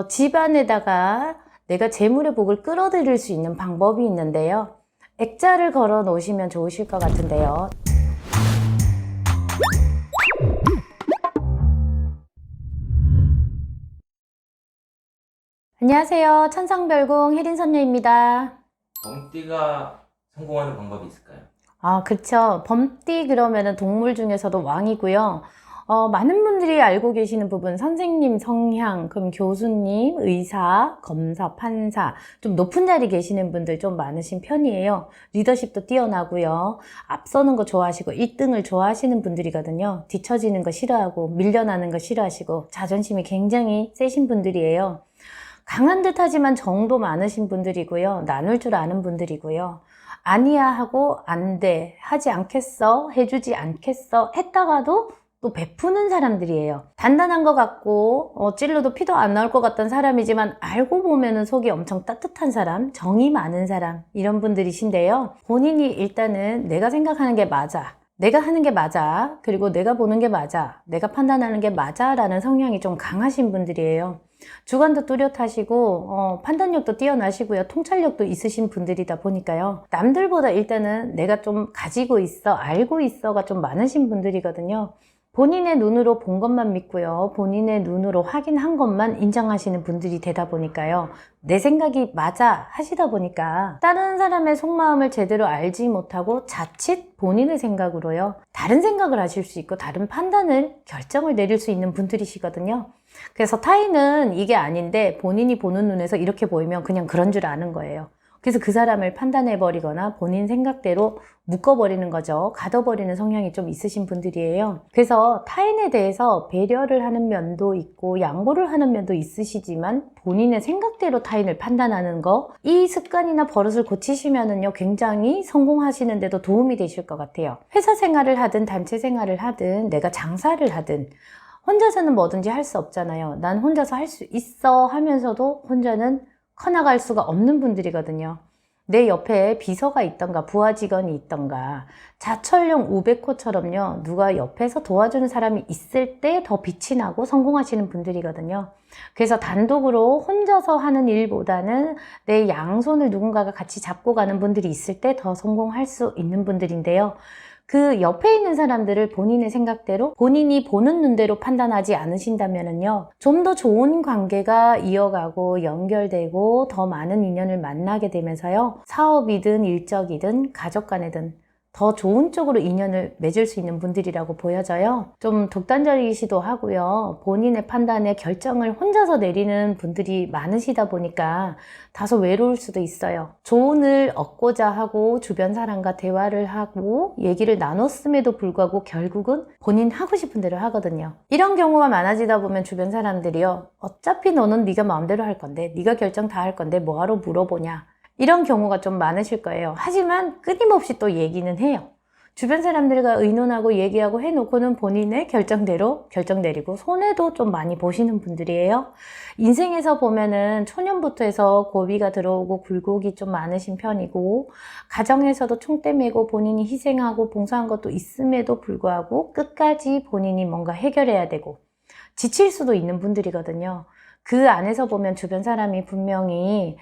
집안에다가 내가 재물의 복을 끌어들일 수 있는 방법이 있는데요. 액자를 걸어 놓으시면 좋으실 것 같은데요. 안녕하세요. 천상별궁 혜린선녀입니다. 범띠가 성공하는 방법이 있을까요? 그쵸. 범띠 그러면은 동물 중에서도 왕이고요. 많은 분들이 알고 계시는 부분, 선생님 성향, 그럼 교수님, 의사, 검사, 판사, 좀 높은 자리 계시는 분들 좀 많으신 편이에요. 리더십도 뛰어나고요. 앞서는 거 좋아하시고 1등을 좋아하시는 분들이거든요. 뒤처지는 거 싫어하고 밀려나는 거 싫어하시고 자존심이 굉장히 세신 분들이에요. 강한 듯 하지만 정도 많으신 분들이고요. 나눌 줄 아는 분들이고요. 아니야 하고 안 돼, 하지 않겠어, 해주지 않겠어 했다가도 또 베푸는 사람들이에요. 단단한 것 같고 찔러도 피도 안 나올 것 같던 사람이지만 알고 보면은 속이 엄청 따뜻한 사람, 정이 많은 사람, 이런 분들이신데요. 본인이 일단은 내가 생각하는 게 맞아, 내가 하는 게 맞아, 그리고 내가 보는 게 맞아, 내가 판단하는 게 맞아 라는 성향이 좀 강하신 분들이에요. 주관도 뚜렷하시고 판단력도 뛰어나시고요. 통찰력도 있으신 분들이다 보니까요. 남들보다 일단은 내가 좀 가지고 있어, 알고 있어가 좀 많으신 분들이거든요. 본인의 눈으로 본 것만 믿고요. 본인의 눈으로 확인한 것만 인정하시는 분들이 되다 보니까요. 내 생각이 맞아 하시다 보니까 다른 사람의 속마음을 제대로 알지 못하고 자칫 본인의 생각으로요. 다른 생각을 하실 수 있고 다른 판단을, 결정을 내릴 수 있는 분들이시거든요. 그래서 타인은 이게 아닌데 본인이 보는 눈에서 이렇게 보이면 그냥 그런 줄 아는 거예요. 그래서 그 사람을 판단해버리거나 본인 생각대로 묶어버리는 거죠. 가둬버리는 성향이 좀 있으신 분들이에요. 그래서 타인에 대해서 배려를 하는 면도 있고 양보를 하는 면도 있으시지만 본인의 생각대로 타인을 판단하는 거, 이 습관이나 버릇을 고치시면은요 굉장히 성공하시는데도 도움이 되실 것 같아요. 회사 생활을 하든 단체 생활을 하든 내가 장사를 하든 혼자서는 뭐든지 할 수 없잖아요. 난 혼자서 할 수 있어 하면서도 혼자는 커나갈 수가 없는 분들이거든요. 내 옆에 비서가 있던가 부하 직원이 있던가 자철용 우베코처럼요. 누가 옆에서 도와주는 사람이 있을 때 더 빛이 나고 성공하시는 분들이거든요. 그래서 단독으로 혼자서 하는 일보다는 내 양손을 누군가가 같이 잡고 가는 분들이 있을 때 더 성공할 수 있는 분들인데요. 그 옆에 있는 사람들을 본인의 생각대로 본인이 보는 눈대로 판단하지 않으신다면요. 좀 더 좋은 관계가 이어가고 연결되고 더 많은 인연을 만나게 되면서요. 사업이든 일적이든 가족 간에든 더 좋은 쪽으로 인연을 맺을 수 있는 분들이라고 보여져요. 좀 독단적이시도 하고요. 본인의 판단에 결정을 혼자서 내리는 분들이 많으시다 보니까 다소 외로울 수도 있어요. 조언을 얻고자 하고 주변 사람과 대화를 하고 얘기를 나눴음에도 불구하고 결국은 본인 하고 싶은 대로 하거든요. 이런 경우가 많아지다 보면 주변 사람들이요. 어차피 너는 네가 마음대로 할 건데, 네가 결정 다 할 건데 뭐하러 물어보냐. 이런 경우가 좀 많으실 거예요. 하지만 끊임없이 또 얘기는 해요. 주변 사람들과 의논하고 얘기하고 해놓고는 본인의 결정대로 결정 내리고 손해도 좀 많이 보시는 분들이에요. 인생에서 보면은 초년부터 해서 고비가 들어오고 굴곡이 좀 많으신 편이고 가정에서도 총대 메고 본인이 희생하고 봉사한 것도 있음에도 불구하고 끝까지 본인이 뭔가 해결해야 되고 지칠 수도 있는 분들이거든요. 그 안에서 보면 주변 사람이 분명히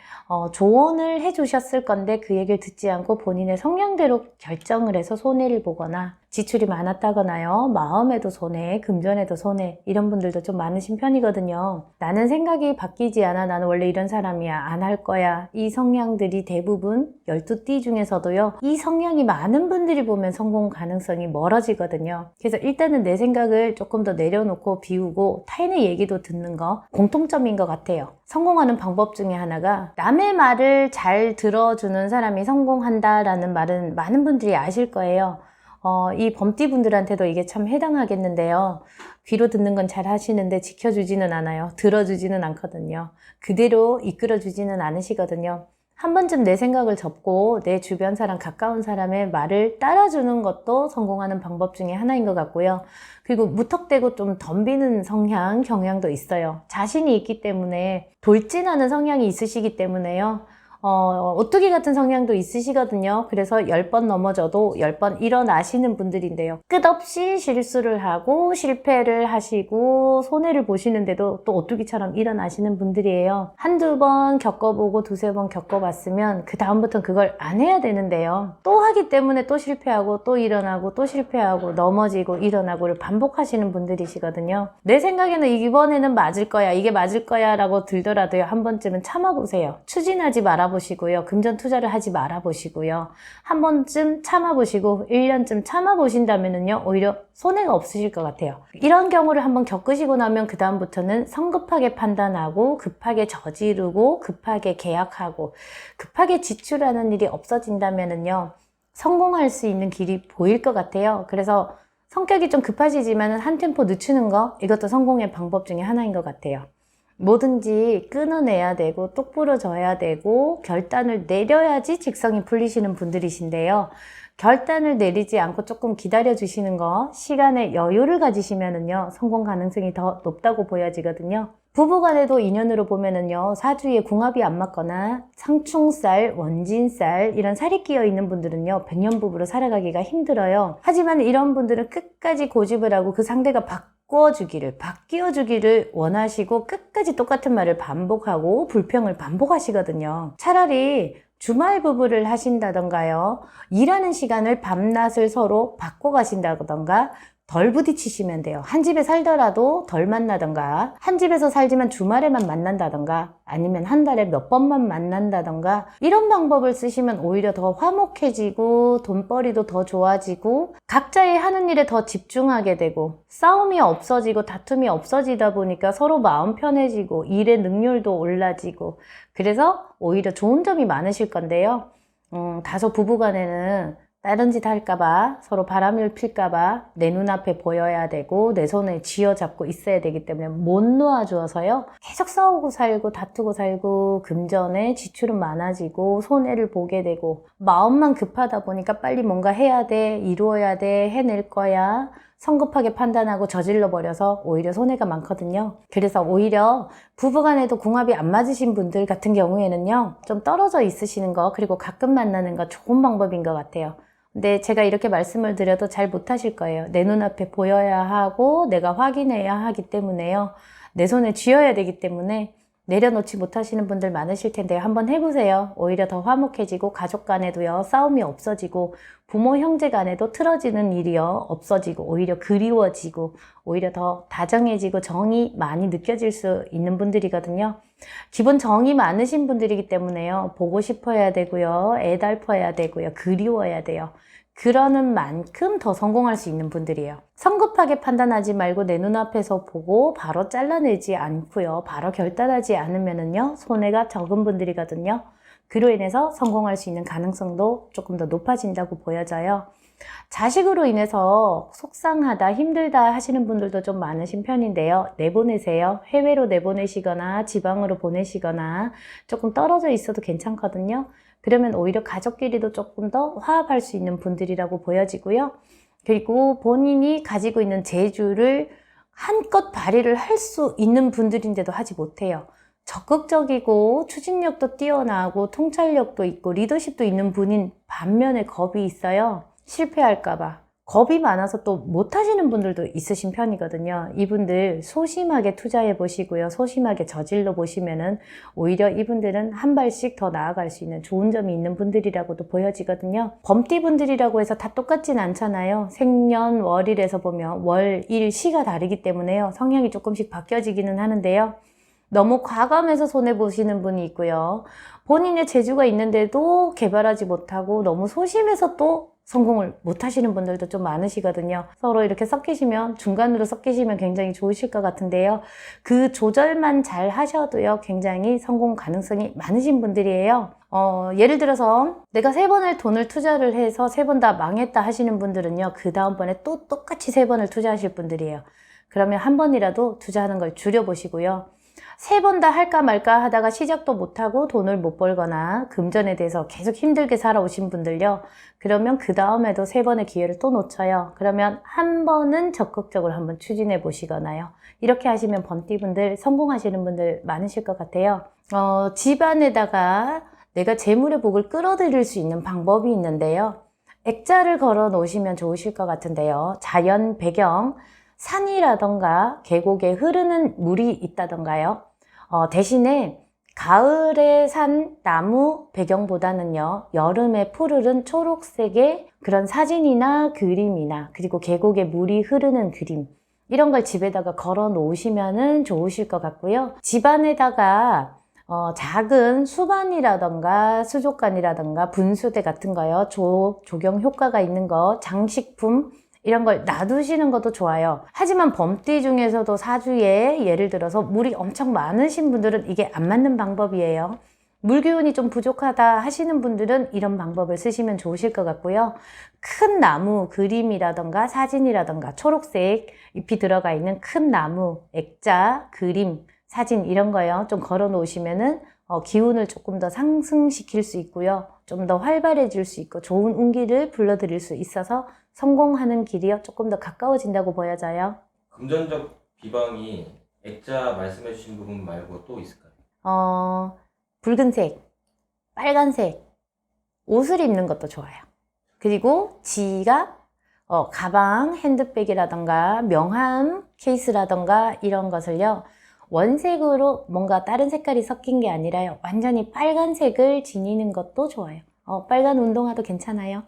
조언을 해주셨을 건데 그 얘기를 듣지 않고 본인의 성향대로 결정을 해서 손해를 보거나 지출이 많았다거나요. 마음에도 손해, 금전에도 손해, 이런 분들도 좀 많으신 편이거든요. 나는 생각이 바뀌지 않아. 나는 원래 이런 사람이야. 안 할 거야. 이 성향들이 대부분 12띠 중에서도요. 이 성향이 많은 분들이 보면 성공 가능성이 멀어지거든요. 그래서 일단은 내 생각을 조금 더 내려놓고 비우고 타인의 얘기도 듣는 거 공통점인 것 같아요. 성공하는 방법 중에 하나가 남의 말을 잘 들어주는 사람이 성공한다라는 말은 많은 분들이 아실 거예요. 이 범띠 분들한테도 이게 참 해당하겠는데요. 귀로 듣는 건 잘 하시는데 지켜주지는 않아요. 들어주지는 않거든요. 그대로 이끌어주지는 않으시거든요. 한 번쯤 내 생각을 접고 내 주변 사람, 가까운 사람의 말을 따라주는 것도 성공하는 방법 중에 하나인 것 같고요. 그리고 무턱대고 좀 덤비는 경향도 있어요. 자신이 있기 때문에 돌진하는 성향이 있으시기 때문에요. 오뚜기 같은 성향도 있으시거든요. 그래서 10번 넘어져도 10번 일어나시는 분들인데요. 끝없이 실수를 하고 실패를 하시고 손해를 보시는데도 또 오뚜기처럼 일어나시는 분들이에요. 한두 번 겪어보고 두세 번 겪어봤으면 그 다음부터는 그걸 안 해야 되는데요. 또 하기 때문에 또 실패하고 또 일어나고 또 실패하고 넘어지고 일어나고를 반복하시는 분들이시거든요. 내 생각에는 이번에는 맞을 거야, 이게 맞을 거야 라고 들더라도요, 한 번쯤은 참아보세요. 추진하지 말아보시고요. 금전 투자를 하지 말아보시고요. 한 번쯤 참아보시고 1년쯤 참아보신다면요, 오히려 손해가 없으실 것 같아요. 이런 경우를 한번 겪으시고 나면 그 다음부터는 성급하게 판단하고 급하게 저지르고 급하게 계약하고 급하게 지출하는 일이 없어진다면요, 성공할 수 있는 길이 보일 것 같아요. 그래서 성격이 좀 급하시지만 한 템포 늦추는 거, 이것도 성공의 방법 중에 하나인 것 같아요. 뭐든지 끊어내야 되고 똑부러져야 되고 결단을 내려야지 직성이 풀리시는 분들이신데요. 결단을 내리지 않고 조금 기다려 주시는 거, 시간의 여유를 가지시면은요, 성공 가능성이 더 높다고 보여지거든요. 부부간에도 인연으로 보면은요, 사주에 궁합이 안 맞거나 상충살, 원진살 이런 살이 끼어 있는 분들은요, 백년부부로 살아가기가 힘들어요. 하지만 이런 분들은 끝까지 고집을 하고 그 상대가 바뀌어주기를 원하시고 끝까지 똑같은 말을 반복하고 불평을 반복하시거든요. 차라리 주말 부부를 하신다던가요, 일하는 시간을 밤낮을 서로 바꿔 가신다던가 덜 부딪히시면 돼요. 한 집에 살더라도 덜 만나던가, 한 집에서 살지만 주말에만 만난다던가, 아니면 한 달에 몇 번만 만난다던가, 이런 방법을 쓰시면 오히려 더 화목해지고 돈벌이도 더 좋아지고 각자의 하는 일에 더 집중하게 되고 싸움이 없어지고 다툼이 없어지다 보니까 서로 마음 편해지고 일의 능률도 올라지고, 그래서 오히려 좋은 점이 많으실 건데요. 다소 부부간에는 다른 짓 할까봐, 서로 바람을 필까봐 내 눈앞에 보여야 되고 내 손에 쥐어잡고 있어야 되기 때문에 못 놓아주어서요, 계속 싸우고 살고 다투고 살고 금전에 지출은 많아지고 손해를 보게 되고 마음만 급하다 보니까 빨리 뭔가 해야 돼, 이루어야 돼, 해낼 거야, 성급하게 판단하고 저질러 버려서 오히려 손해가 많거든요. 그래서 오히려 부부간에도 궁합이 안 맞으신 분들 같은 경우에는요, 좀 떨어져 있으시는 거, 그리고 가끔 만나는 거 좋은 방법인 것 같아요. 근데 제가 이렇게 말씀을 드려도 잘 못하실 거예요. 내 눈앞에 보여야 하고 내가 확인해야 하기 때문에요. 내 손에 쥐어야 되기 때문에 내려놓지 못하시는 분들 많으실 텐데요. 한번 해보세요. 오히려 더 화목해지고 가족 간에도요, 싸움이 없어지고 부모 형제 간에도 틀어지는 일이요, 없어지고 오히려 그리워지고 오히려 더 다정해지고 정이 많이 느껴질 수 있는 분들이거든요. 기본 정이 많으신 분들이기 때문에요, 보고 싶어야 되고요, 애달퍼야 되고요, 그리워야 돼요. 그러는 만큼 더 성공할 수 있는 분들이에요. 성급하게 판단하지 말고 내 눈앞에서 보고 바로 잘라내지 않고요, 바로 결단하지 않으면은요, 손해가 적은 분들이거든요. 그로 인해서 성공할 수 있는 가능성도 조금 더 높아진다고 보여져요. 자식으로 인해서 속상하다, 힘들다 하시는 분들도 좀 많으신 편인데요. 내보내세요. 해외로 내보내시거나 지방으로 보내시거나 조금 떨어져 있어도 괜찮거든요. 그러면 오히려 가족끼리도 조금 더 화합할 수 있는 분들이라고 보여지고요. 그리고 본인이 가지고 있는 재주를 한껏 발휘를 할 수 있는 분들인데도 하지 못해요. 적극적이고 추진력도 뛰어나고 통찰력도 있고 리더십도 있는 분인 반면에 겁이 있어요. 실패할까봐. 겁이 많아서 또 못하시는 분들도 있으신 편이거든요. 이분들 소심하게 투자해 보시고요, 소심하게 저질러 보시면은 오히려 이분들은 한 발씩 더 나아갈 수 있는 좋은 점이 있는 분들이라고도 보여지거든요. 범띠 분들이라고 해서 다 똑같진 않잖아요. 생년월일에서 보면 월, 일, 시가 다르기 때문에요, 성향이 조금씩 바뀌어지기는 하는데요. 너무 과감해서 손해보시는 분이 있고요, 본인의 재주가 있는데도 개발하지 못하고 너무 소심해서 또 성공을 못 하시는 분들도 좀 많으시거든요. 서로 이렇게 섞이시면, 중간으로 섞이시면 굉장히 좋으실 것 같은데요. 그 조절만 잘 하셔도요, 굉장히 성공 가능성이 많으신 분들이에요. 예를 들어서 내가 3번을 돈을 투자를 해서 3번 다 망했다 하시는 분들은요, 그 다음번에 또 똑같이 3번을 투자하실 분들이에요. 그러면 한 번이라도 투자하는 걸 줄여보시고요. 3번 다 할까 말까 하다가 시작도 못하고 돈을 못 벌거나 금전에 대해서 계속 힘들게 살아오신 분들요, 그러면 그 다음에도 3번의 기회를 또 놓쳐요. 그러면 한 번은 적극적으로 한번 추진해 보시거나요. 이렇게 하시면 범띠분들 성공하시는 분들 많으실 것 같아요. 집안에다가 내가 재물의 복을 끌어들일 수 있는 방법이 있는데요. 액자를 걸어 놓으시면 좋으실 것 같은데요. 자연 배경, 산이라던가 계곡에 흐르는 물이 있다던가요. 대신에 가을에 산 나무 배경보다는요, 여름에 푸르른 초록색의 그런 사진이나 그림이나, 그리고 계곡에 물이 흐르는 그림, 이런 걸 집에다가 걸어 놓으시면 좋으실 것 같고요. 집안에다가 작은 수반이라던가 수족관이라던가 분수대 같은 거요, 조경 효과가 있는 거, 장식품, 이런 걸 놔두시는 것도 좋아요. 하지만 범띠 중에서도 사주에 예를 들어서 물이 엄청 많으신 분들은 이게 안 맞는 방법이에요. 물 기운이 좀 부족하다 하시는 분들은 이런 방법을 쓰시면 좋으실 것 같고요. 큰 나무 그림이라던가 사진이라던가 초록색 잎이 들어가 있는 큰 나무, 액자, 그림, 사진 이런 거요, 좀 걸어 놓으시면은 기운을 조금 더 상승시킬 수 있고요. 좀 더 활발해질 수 있고 좋은 운기를 불러들일 수 있어서 성공하는 길이요, 조금 더 가까워진다고 보여져요. 금전적 비방이 액자 말씀해주신 부분 말고 또 있을까요? 붉은색, 빨간색 옷을 입는 것도 좋아요. 그리고 지갑, 가방, 핸드백이라던가 명함 케이스라던가 이런 것을요, 원색으로 뭔가 다른 색깔이 섞인 게 아니라요, 완전히 빨간색을 지니는 것도 좋아요. 빨간 운동화도 괜찮아요.